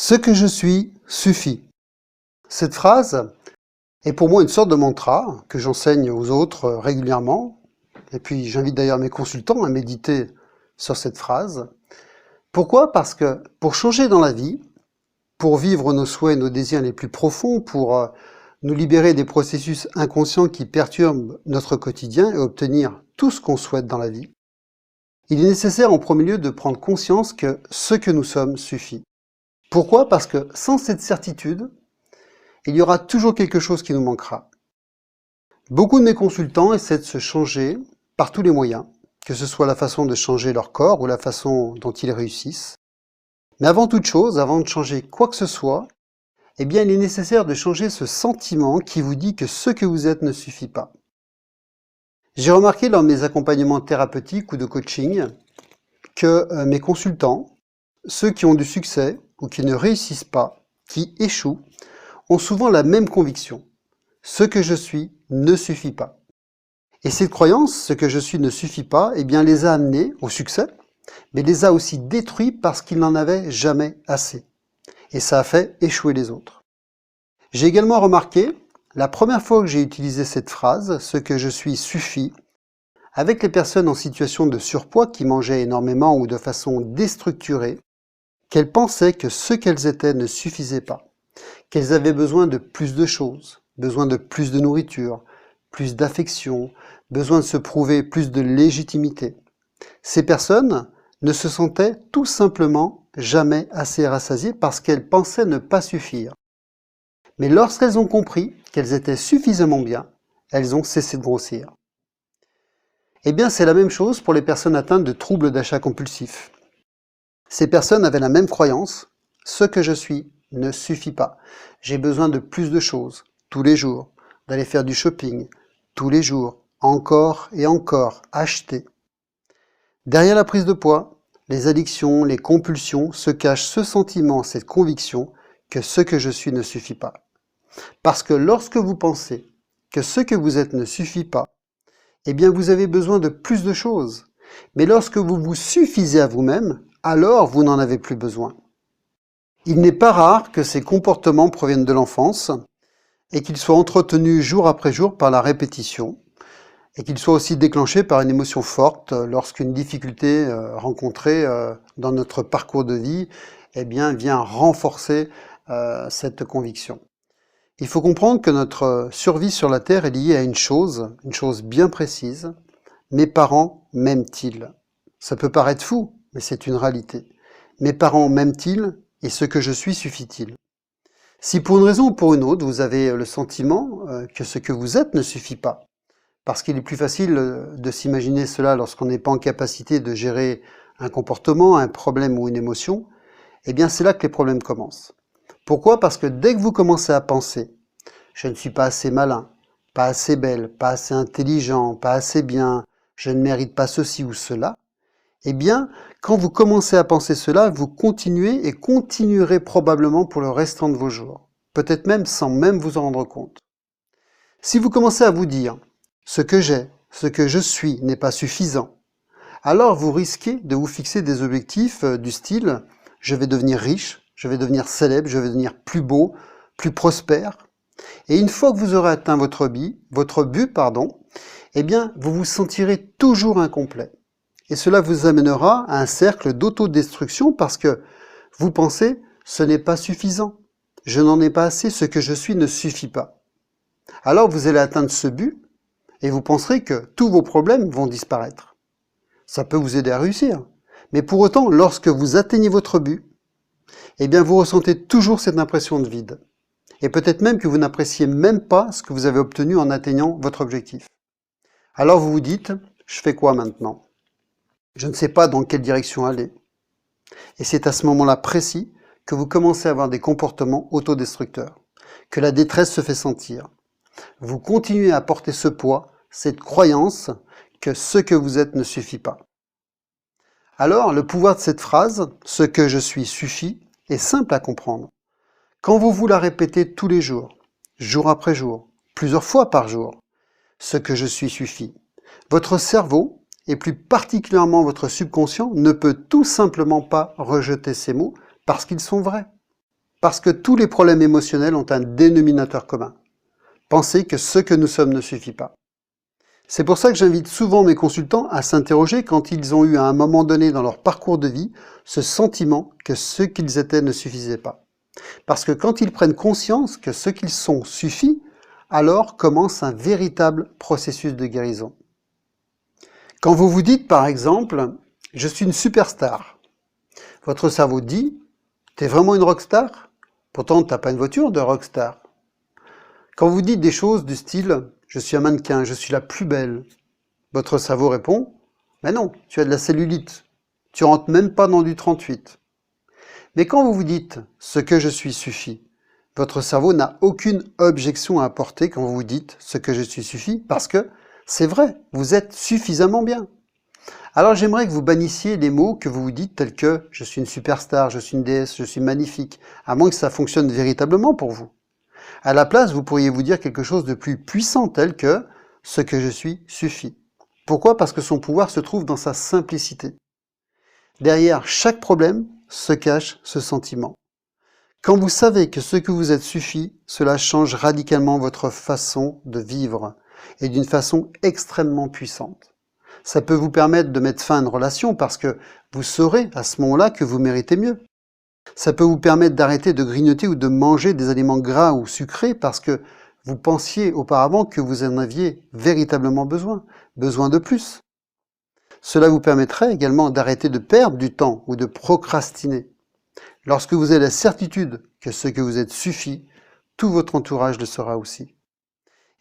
Ce que je suis suffit. Cette phrase est pour moi une sorte de mantra que j'enseigne aux autres régulièrement. Et puis j'invite d'ailleurs mes consultants à méditer sur cette phrase. Pourquoi? Parce que pour changer dans la vie, pour vivre nos souhaits, nos désirs les plus profonds, pour nous libérer des processus inconscients qui perturbent notre quotidien et obtenir tout ce qu'on souhaite dans la vie, il est nécessaire en premier lieu de prendre conscience que ce que nous sommes suffit. Pourquoi? Parce que sans cette certitude, il y aura toujours quelque chose qui nous manquera. Beaucoup de mes consultants essaient de se changer par tous les moyens, que ce soit la façon de changer leur corps ou la façon dont ils réussissent. Mais avant toute chose, avant de changer quoi que ce soit, eh bien, il est nécessaire de changer ce sentiment qui vous dit que ce que vous êtes ne suffit pas. J'ai remarqué lors de mes accompagnements thérapeutiques ou de coaching que mes consultants, ceux qui ont du succès ou qui ne réussissent pas, qui échouent, ont souvent la même conviction. Ce que je suis ne suffit pas. Et cette croyance, ce que je suis ne suffit pas, eh bien, les a amenés au succès, mais les a aussi détruits parce qu'ils n'en avaient jamais assez. Et ça a fait échouer les autres. J'ai également remarqué, la première fois que j'ai utilisé cette phrase, ce que je suis suffit, avec les personnes en situation de surpoids qui mangeaient énormément ou de façon déstructurée, qu'elles pensaient que ce qu'elles étaient ne suffisait pas, qu'elles avaient besoin de plus de choses, besoin de plus de nourriture, plus d'affection, besoin de se prouver plus de légitimité. Ces personnes ne se sentaient tout simplement jamais assez rassasiées parce qu'elles pensaient ne pas suffire. Mais lorsqu'elles ont compris qu'elles étaient suffisamment bien, elles ont cessé de grossir. Eh bien, c'est la même chose pour les personnes atteintes de troubles d'achat compulsif. Ces personnes avaient la même croyance, ce que je suis ne suffit pas. J'ai besoin de plus de choses, tous les jours, d'aller faire du shopping, tous les jours, encore et encore, acheter. Derrière la prise de poids, les addictions, les compulsions, se cache ce sentiment, cette conviction que ce que je suis ne suffit pas. Parce que lorsque vous pensez que ce que vous êtes ne suffit pas, eh bien vous avez besoin de plus de choses. Mais lorsque vous vous suffisez à vous-même, alors vous n'en avez plus besoin. Il n'est pas rare que ces comportements proviennent de l'enfance et qu'ils soient entretenus jour après jour par la répétition et qu'ils soient aussi déclenchés par une émotion forte lorsqu'une difficulté rencontrée dans notre parcours de vie eh bien, vient renforcer cette conviction. Il faut comprendre que notre survie sur la Terre est liée à une chose bien précise. Mes parents m'aiment-ils? Ça peut paraître fou, mais c'est une réalité. Mes parents m'aiment-ils et ce que je suis suffit-il? Si pour une raison ou pour une autre, vous avez le sentiment que ce que vous êtes ne suffit pas, parce qu'il est plus facile de s'imaginer cela lorsqu'on n'est pas en capacité de gérer un comportement, un problème ou une émotion, eh bien c'est là que les problèmes commencent. Pourquoi? Parce que dès que vous commencez à penser « je ne suis pas assez malin, pas assez belle, pas assez intelligent, pas assez bien, je ne mérite pas ceci ou cela », eh bien, quand vous commencez à penser cela, vous continuez et continuerez probablement pour le restant de vos jours, peut-être même sans même vous en rendre compte. Si vous commencez à vous dire « ce que j'ai, ce que je suis n'est pas suffisant », alors vous risquez de vous fixer des objectifs du style « je vais devenir riche, je vais devenir célèbre, je vais devenir plus beau, plus prospère ». Et une fois que vous aurez atteint votre but, eh bien, vous vous sentirez toujours incomplet. Et cela vous amènera à un cercle d'autodestruction parce que vous pensez « ce n'est pas suffisant, je n'en ai pas assez, ce que je suis ne suffit pas ». Alors vous allez atteindre ce but et vous penserez que tous vos problèmes vont disparaître. Ça peut vous aider à réussir. Mais pour autant, lorsque vous atteignez votre but, eh bien vous ressentez toujours cette impression de vide. Et peut-être même que vous n'appréciez même pas ce que vous avez obtenu en atteignant votre objectif. Alors vous vous dites « je fais quoi maintenant ? Je ne sais pas dans quelle direction aller. » Et c'est à ce moment-là précis que vous commencez à avoir des comportements autodestructeurs, que la détresse se fait sentir. Vous continuez à porter ce poids, cette croyance que ce que vous êtes ne suffit pas. Alors, le pouvoir de cette phrase, « ce que je suis suffit », est simple à comprendre. Quand vous la répétez tous les jours, jour après jour, plusieurs fois par jour, « ce que je suis suffit », votre cerveau, et plus particulièrement votre subconscient, ne peut tout simplement pas rejeter ces mots parce qu'ils sont vrais. Parce que tous les problèmes émotionnels ont un dénominateur commun. Penser que ce que nous sommes ne suffit pas. C'est pour ça que j'invite souvent mes consultants à s'interroger quand ils ont eu à un moment donné dans leur parcours de vie ce sentiment que ce qu'ils étaient ne suffisait pas. Parce que quand ils prennent conscience que ce qu'ils sont suffit, alors commence un véritable processus de guérison. Quand vous vous dites par exemple « je suis une superstar », votre cerveau dit « t'es vraiment une rockstar ? Pourtant t'as pas une voiture de rockstar ». Quand vous dites des choses du style « je suis un mannequin, je suis la plus belle », votre cerveau répond « mais non, tu as de la cellulite, tu rentres même pas dans du 38 ». Mais quand vous vous dites « ce que je suis suffit », votre cerveau n'a aucune objection à apporter quand vous vous dites « ce que je suis suffit » parce que c'est vrai, vous êtes suffisamment bien. Alors j'aimerais que vous bannissiez les mots que vous vous dites tels que « je suis une superstar, je suis une déesse, je suis magnifique », à moins que ça fonctionne véritablement pour vous. À la place, vous pourriez vous dire quelque chose de plus puissant tel que « ce que je suis suffit ». Pourquoi? Parce que son pouvoir se trouve dans sa simplicité. Derrière chaque problème se cache ce sentiment. Quand vous savez que ce que vous êtes suffit, cela change radicalement votre façon de vivre, et d'une façon extrêmement puissante. Ça peut vous permettre de mettre fin à une relation parce que vous saurez à ce moment-là que vous méritez mieux. Ça peut vous permettre d'arrêter de grignoter ou de manger des aliments gras ou sucrés parce que vous pensiez auparavant que vous en aviez véritablement besoin de plus. Cela vous permettrait également d'arrêter de perdre du temps ou de procrastiner. Lorsque vous avez la certitude que ce que vous êtes suffit, tout votre entourage le sera aussi.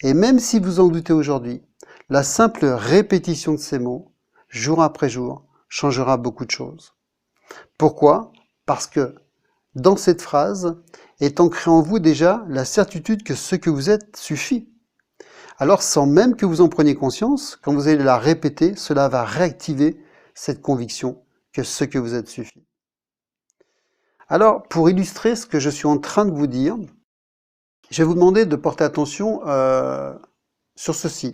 Et même si vous en doutez aujourd'hui, la simple répétition de ces mots, jour après jour, changera beaucoup de choses. Pourquoi? Parce que dans cette phrase est ancrée en vous déjà la certitude que ce que vous êtes suffit. Alors sans même que vous en preniez conscience, quand vous allez la répéter, cela va réactiver cette conviction que ce que vous êtes suffit. Alors pour illustrer ce que je suis en train de vous dire, je vais vous demander de porter attention sur ceci.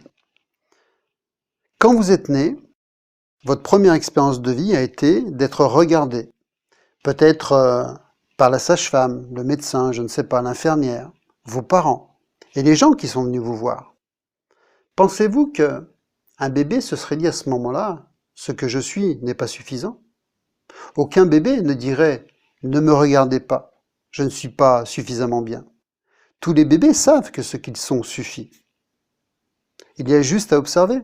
Quand vous êtes né, votre première expérience de vie a été d'être regardé. Peut-être par la sage-femme, le médecin, je ne sais pas, l'infirmière, vos parents et les gens qui sont venus vous voir. Pensez-vous qu'un bébé se serait dit à ce moment-là « ce que je suis n'est pas suffisant ». Aucun bébé ne dirait « ne me regardez pas, je ne suis pas suffisamment bien ». Tous les bébés savent que ce qu'ils sont suffit. Il y a juste à observer.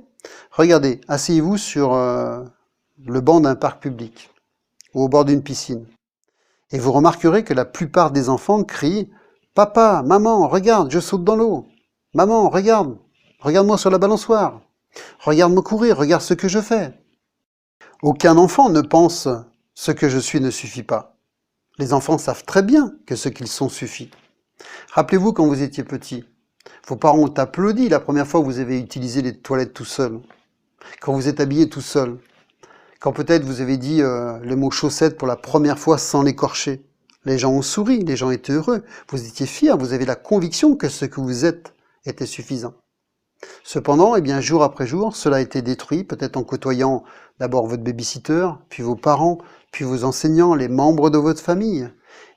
Regardez, asseyez-vous sur le banc d'un parc public ou au bord d'une piscine. Et vous remarquerez que la plupart des enfants crient « Papa, maman, regarde, je saute dans l'eau. Maman, regarde, regarde-moi sur la balançoire. Regarde-moi courir, regarde ce que je fais. » Aucun enfant ne pense « ce que je suis ne suffit pas ». Les enfants savent très bien que ce qu'ils sont suffit. Rappelez-vous quand vous étiez petit, vos parents ont applaudi la première fois que vous avez utilisé les toilettes tout seul, quand vous êtes habillé tout seul, quand peut-être vous avez dit le mot chaussette pour la première fois sans l'écorcher. Les gens ont souri, les gens étaient heureux, vous étiez fiers, vous avez la conviction que ce que vous êtes était suffisant. Cependant, eh bien, jour après jour, cela a été détruit, peut-être en côtoyant d'abord votre babysitter, puis vos parents, puis vos enseignants, les membres de votre famille,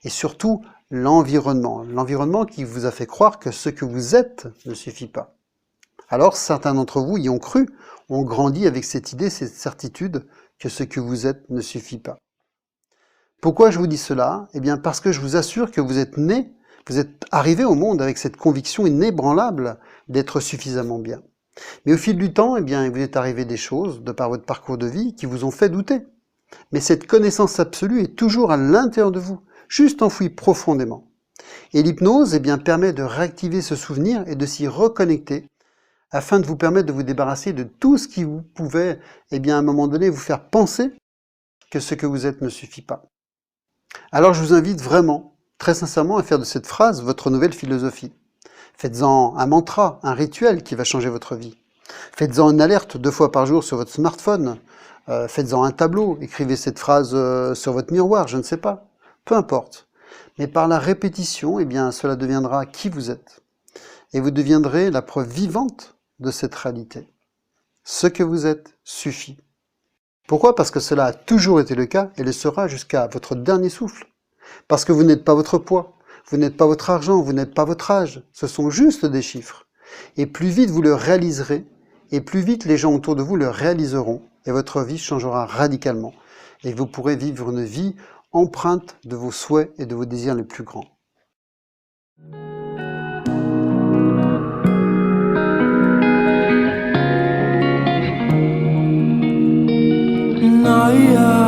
et surtout l'environnement qui vous a fait croire que ce que vous êtes ne suffit pas. Alors, certains d'entre vous y ont cru, ont grandi avec cette idée, cette certitude que ce que vous êtes ne suffit pas. Pourquoi je vous dis cela? Eh bien, parce que je vous assure que vous êtes né, vous êtes arrivé au monde avec cette conviction inébranlable d'être suffisamment bien. Mais au fil du temps, eh bien, il vous est arrivé des choses, de par votre parcours de vie, qui vous ont fait douter. Mais cette connaissance absolue est toujours à l'intérieur de vous, juste enfouie profondément. Et l'hypnose, eh bien, permet de réactiver ce souvenir et de s'y reconnecter afin de vous permettre de vous débarrasser de tout ce qui vous pouvait, eh bien, à un moment donné, vous faire penser que ce que vous êtes ne suffit pas. Alors je vous invite vraiment, très sincèrement, à faire de cette phrase votre nouvelle philosophie. Faites-en un mantra, un rituel qui va changer votre vie. Faites-en une alerte 2 fois par jour sur votre smartphone. Faites-en un tableau, écrivez cette phrase sur votre miroir, je ne sais pas. Peu importe. Mais par la répétition, eh bien, cela deviendra qui vous êtes. Et vous deviendrez la preuve vivante de cette réalité. Ce que vous êtes suffit. Pourquoi? Parce que cela a toujours été le cas et le sera jusqu'à votre dernier souffle. Parce que vous n'êtes pas votre poids, vous n'êtes pas votre argent, vous n'êtes pas votre âge. Ce sont juste des chiffres. Et plus vite vous le réaliserez, et plus vite les gens autour de vous le réaliseront, et votre vie changera radicalement. Et vous pourrez vivre une vie empreinte de vos souhaits et de vos désirs les plus grands. Naya